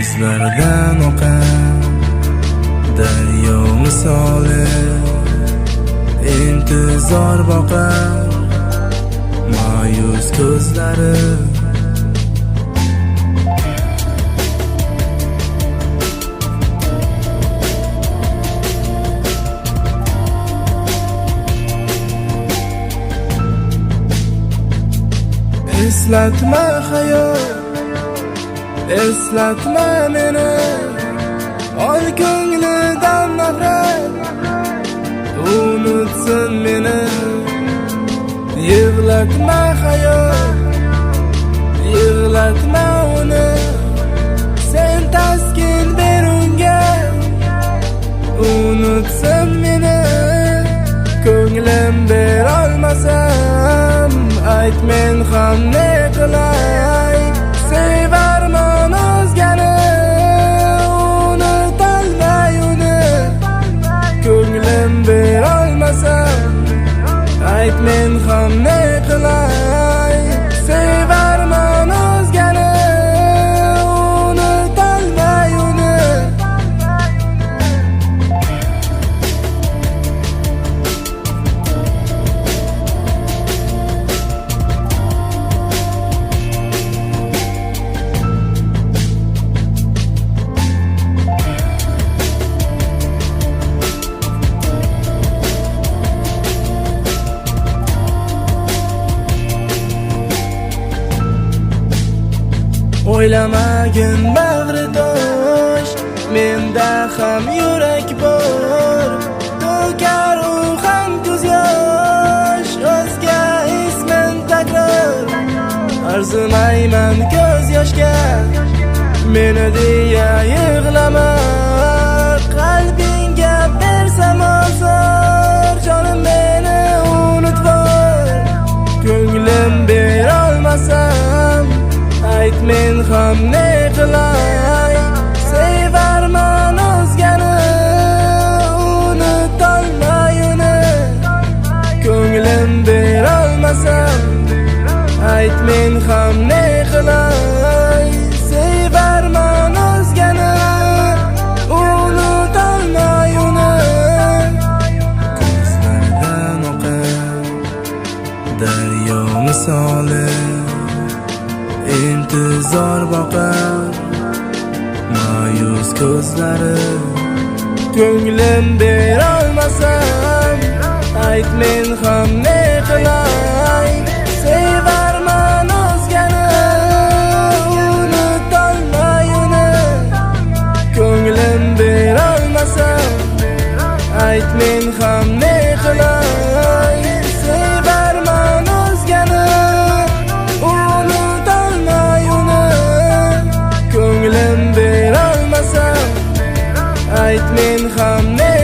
Ko'zlaridan oqar daryo misoli, intizor boqar ma'yus ko'zlari. Eslatma hayot, eslatma meni, ol ko'nglidan nafrat, unutsin meni. Yig'latma hayot, yig'latma uni, sen taskin ber unga, unutsin meni. Ko'nglim berolmasam, ayt men ham ne qilay. Sevarman o'zgani, unutolmay uni. Ko'nglim berolmasam, ayt men ham ne qilay. Sevarman o'zgani, unutolmay uni. O'ylamagin bag'ritosh, menda ham yurak bor. To'kar u ham ko'z yosh, o'zga ismin takror. Arzimayman ko'z yoshga, meni deya yig'lama. Qalbingga bersam ozor, jonim meni unutvoy. Ko'nglim berolmasam, ayt men ham ne qilay. Sevarman o'zgani, unutolmay uni. Ko'nglim berolmasam, ayt men ham ne qilay. Sevarman o'zgani, unutolmay uni. Ko'zlaridan oqar daryo misoli, intizor boqar ma'yus ko'zlari. Ko'nglim berolmasam, ayt men ham ne qilay. Sevarman o'zgani, unutolmay uni. Ko'nglim berolmasam, ayt men ham ne qilay. Sevarman o'zgani, ko'nglim berolmasam, ayt men ham ne